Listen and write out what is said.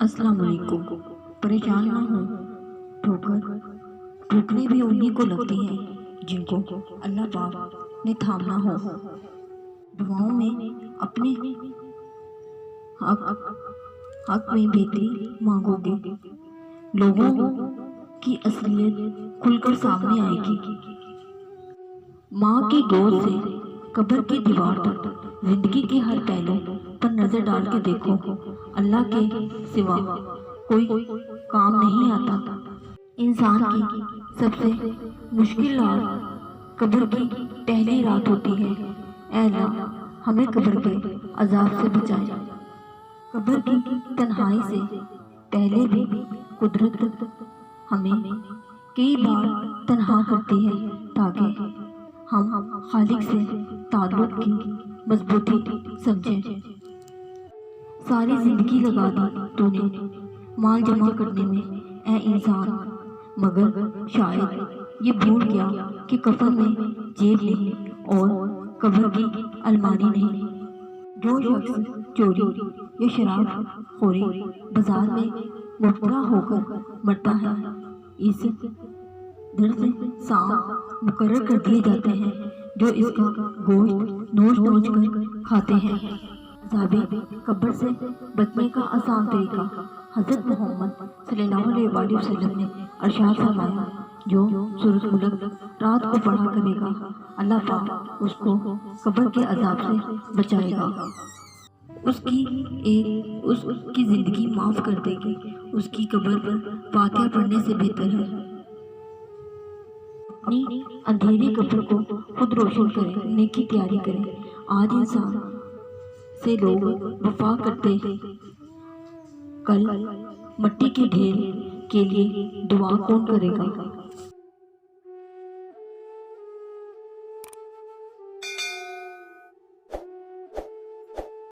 السلام علیکم۔ پریشان نہ ہو، ٹھوکریں بھی انہی کو لگتی ہیں جن کو اللہ پاک نے تھامنا ہو۔ دعاؤں میں اپنے حق میں بہتری مانگو گے، لوگوں کی اصلیت کھل کر سامنے آئے گی۔ ماں کی گود سے قبر کی دیوار تک زندگی کے ہر پہلو پر نظر ڈال کے دیکھو، اللہ کے سوا کوئی کام نہیں آتا۔ انسان کی سب سے مشکل رات قبر کی پہلی رات ہوتی ہے۔ اے اللہ ہمیں قبر کے عذاب سے بچائے۔ قبر کی تنہائی سے پہلے بھی قدرت ہمیں کئی بار تنہا کرتی ہے تاکہ ہم خالق سے تعلق کی مضبوطی سمجھیں۔ ساری زندگی لگا دی تو نے مال جمع کرنے میں اے انسان، مگر شاید یہ بھول گیا کہ کفن میں جیب نہیں اور قبر کی الماری نہیں۔ جو شخص چوری یا شراب خوری بازار میں مبتلا ہو کر مرتا ہے، اس در سے سانپ مقرر کر دیے جاتے ہیں جو اس کا گوشت نوچ نوچ کر کھاتے ہیں۔ عذاب قبر سے بچنے کا آسان طریقہ حضرت محمد صلی اللہ علیہ وآلہ وسلم نے ارشاد فرمایا، جو سورۃ ملک رات کو پڑھا کرے گا، اللہ پاک اس کو قبر کے عذاب سے بچائے گا، اس کی زندگی معاف کر دے گی۔ اس کی قبر پر فاتحہ پڑھنے سے بہتر ہے اپنی اندھیری قبر کو خود روشن کریں، نیکی تیاری کریں۔ آج انسان سے لوگ وفا کرتے، کل مٹی کے ڈھیر کے لیے دعا کون کرے گا؟